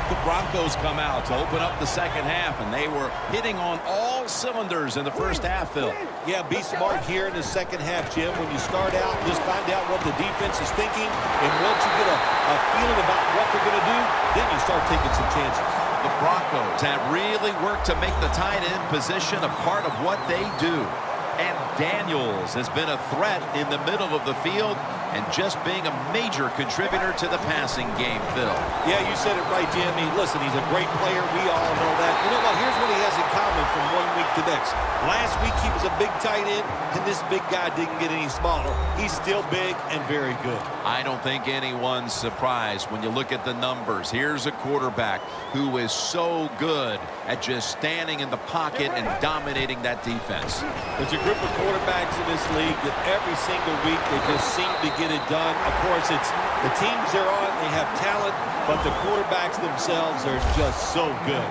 The Broncos come out to open up the second half, and they were hitting on all cylinders in the first half, Phil. Yeah, be smart here in the second half, Jim. When you start out, just find out what the defense is thinking, and once you get a feeling about what they're going to do, then you start taking some chances. The Broncos have really worked to make the tight end position a part of what they do. And Daniels has been a threat in the middle of the field and just being a major contributor to the passing game, Phil. Yeah, you said it right, Jim. Listen, he's a great player. We all know that. You know what? Here's what he has in common from one week to next. Last week, he was a big tight end, and this big guy didn't get any smaller. He's still big and very good. I don't think anyone's surprised when you look at the numbers. Here's a quarterback who is so good at just standing in the pocket and dominating that defense. There's a group of quarterbacks in this league that every single week they just seem to get it done. Of course, it's the teams they're on, they have talent, but the quarterbacks themselves are just so good.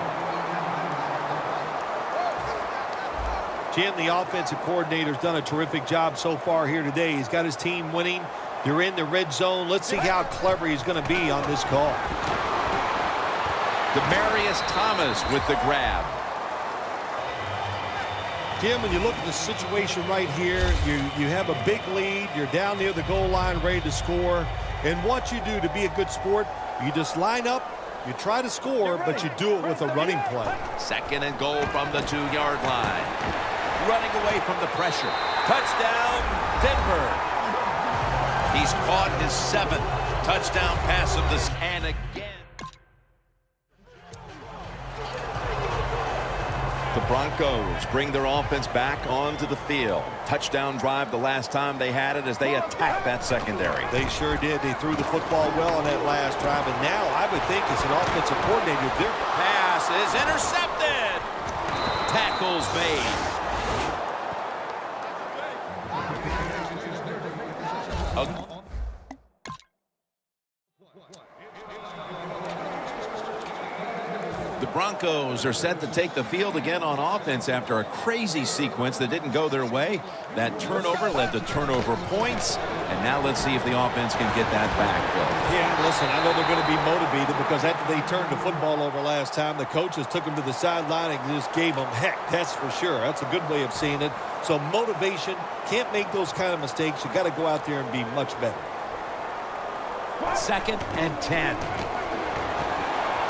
Jim, the offensive coordinator's done a terrific job so far here today. He's got his team winning. They're in the red zone. Let's see how clever he's going to be on this call. Demaryius Thomas with the grab. Jim, when you look at the situation right here, you have a big lead. You're down near the goal line ready to score. And what you do to be a good sport, you just line up, you try to score, but you do it with a running play. Second and goal from the 2-yard line. Running away from the pressure. Touchdown, Denver. He's caught his 7th touchdown pass of this. And again. The Broncos bring their offense back onto the field. Touchdown drive the last time they had it as they attacked that secondary. They sure did. They threw the football well on that last drive. And now I would think as an offensive coordinator, their pass is intercepted. Tackles made. The Broncos are set to take the field again on offense after a crazy sequence that didn't go their way. That turnover led to turnover points. And now let's see if the offense can get that back, Phil. Yeah, listen, I know they're going to be motivated because after they turned the football over last time, the coaches took them to the sideline and just gave them heck. That's for sure. That's a good way of seeing it. So motivation, can't make those kind of mistakes. You got to go out there and be much better. 2nd and 10.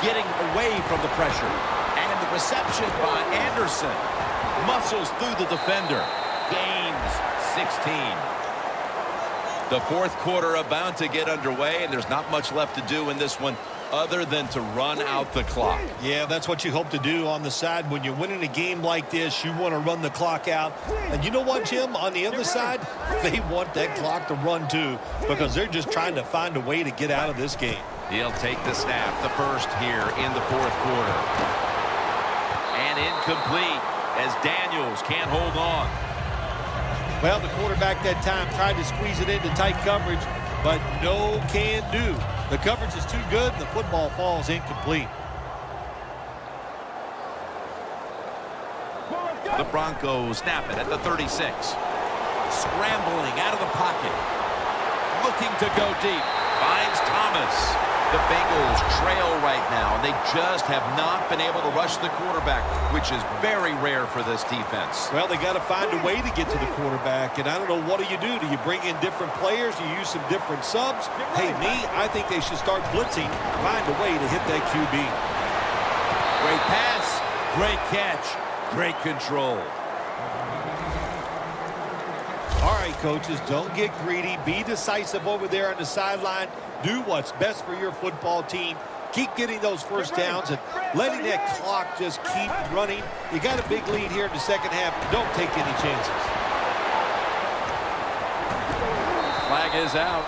Getting away from the pressure. And the reception by Anderson. Muscles through the defender. Gains 16. The fourth quarter about to get underway, and there's not much left to do in this one other than to run out the clock. Yeah, that's what you hope to do on the side. When you're winning a game like this, you want to run the clock out. And you know what, Jim? On the other side, they want that clock to run too because they're just trying to find a way to get out of this game. He'll take the snap, the first here in the fourth quarter. And incomplete as Daniels can't hold on. Well, the quarterback that time tried to squeeze it into tight coverage, but no can do. The coverage is too good, and the football falls incomplete. The Broncos snap it at the 36. Scrambling out of the pocket. Looking to go deep. Finds Thomas. The Bengals trail right now, and they just have not been able to rush the quarterback, which is very rare for this defense. Well, they got to find a way to get to the quarterback, and I don't know, what do? Do you bring in different players? Do you use some different subs? Hey, I think they should start blitzing, find a way to hit that QB. Great pass, great catch, great control. All right, coaches, don't get greedy. Be decisive over there on the sideline. Do what's best for your football team. Keep getting those first downs and letting that clock just keep running. You got a big lead here in the second half. Don't take any chances. Flag is out.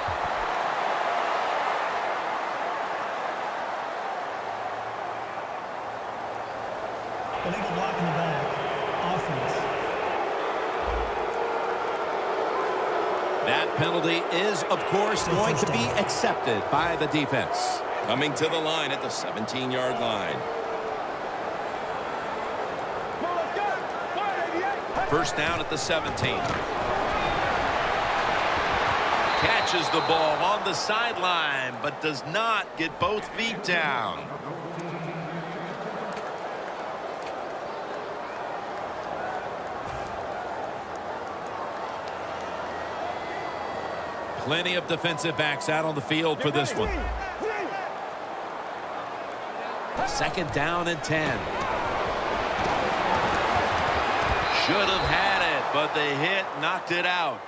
Illegal block in the back. Offense. That penalty is, of course, going to be accepted by the defense. Coming to the line at the 17-yard line. First down at the 17. Catch catches the ball on the sideline, but does not get both feet down. Plenty of defensive backs out on the field for this one. 2nd down and 10. Should have had it, but the hit knocked it out.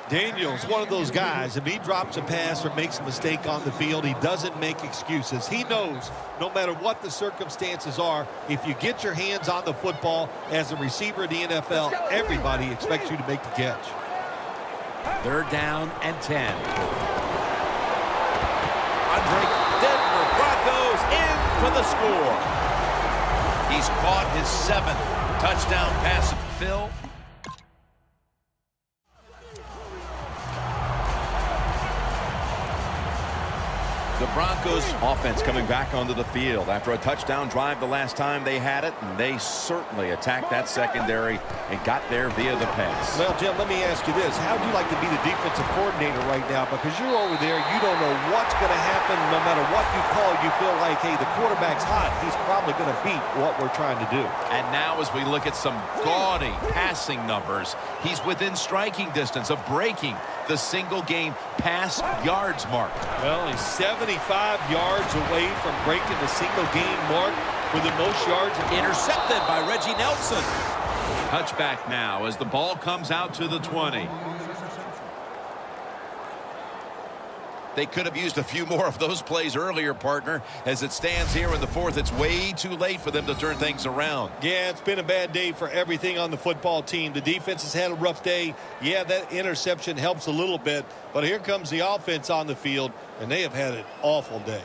Daniel's one of those guys. If he drops a pass or makes a mistake on the field, he doesn't make excuses. He knows no matter what the circumstances are, if you get your hands on the football as a receiver in the NFL, everybody expects you to make the catch. 3rd down and 10. Andre, Denver Broncos in for the score. He's caught his 7th touchdown pass. Phil. The Broncos offense coming back onto the field after a touchdown drive the last time they had it, and they certainly attacked that secondary and got there via the pass. Well, Jim, let me ask you this. How would you like to be the defensive coordinator right now? Because you're over there, you don't know what's going to happen. No matter what you call, you feel like, hey, the quarterback's hot. He's probably going to beat what we're trying to do. And now as we look at some gaudy passing numbers, he's within striking distance of breaking the single-game pass yards mark. Well, he's 75 yards away from breaking the single-game mark for the most yards. Intercepted by Reggie Nelson. Touchback now as the ball comes out to the 20. They could have used a few more of those plays earlier, partner. As it stands here in the 4th, it's way too late for them to turn things around. Yeah, it's been a bad day for everything on the football team. The defense has had a rough day. Yeah, that interception helps a little bit. But here comes the offense on the field, and they have had an awful day.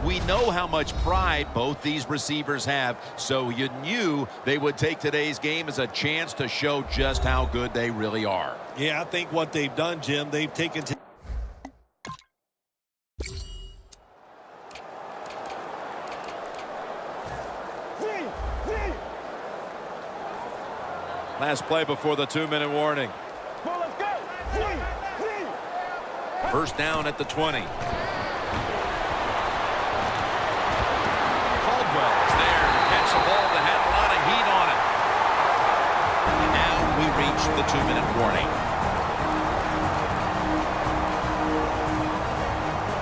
We know how much pride both these receivers have, so you knew they would take today's game as a chance to show just how good they really are. Yeah, I think what they've done, Jim, they've taken to last play before the 2-minute warning. 1st down at the 20. The ball that had a lot of heat on it. And now we reach the 2-minute warning.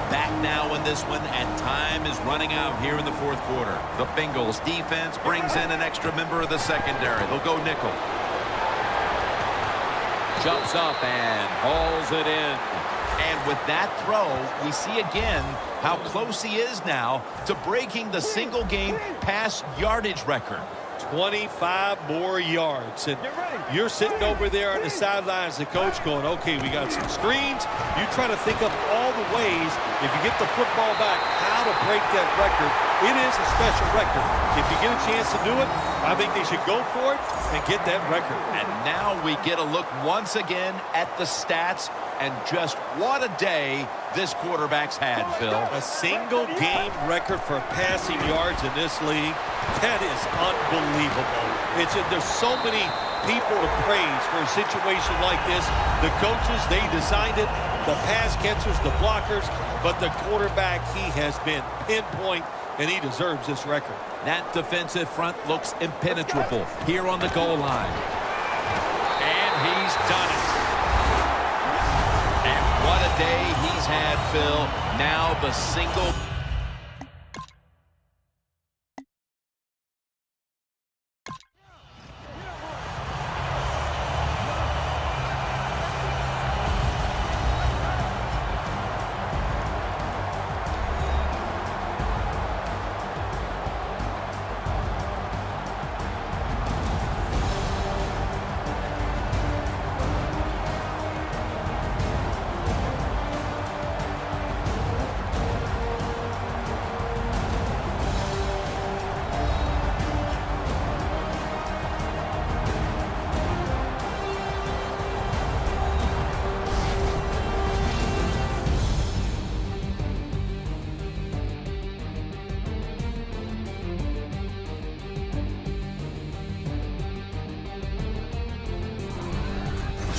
Back now in this one, and time is running out here in the 4th quarter. The Bengals defense brings in an extra member of the secondary. They'll go nickel. Jumps up and hauls it in. And with that throw, we see again how close he is now to breaking the single-game pass yardage record. 25 more yards. And you're sitting over there on the sidelines, the coach going, okay, we got some screens. You try to think of all the ways, if you get the football back, how to break that record. It is a special record. If you get a chance to do it, I think they should go for it and get that record. And now we get a look once again at the stats, and just what a day this quarterback's had, Phil. A single-game record for passing yards in this league. That is unbelievable. There's so many people to praise for a situation like this. The coaches, they designed it. The pass catchers, the blockers. But the quarterback, he has been pinpoint, and he deserves this record. That defensive front looks impenetrable here on the goal line. And he's done it. And what a day he's had, Phil. Now the single...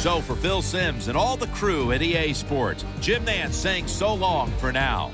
So for Phil Simms and all the crew at EA Sports, Jim Nance saying so long for now.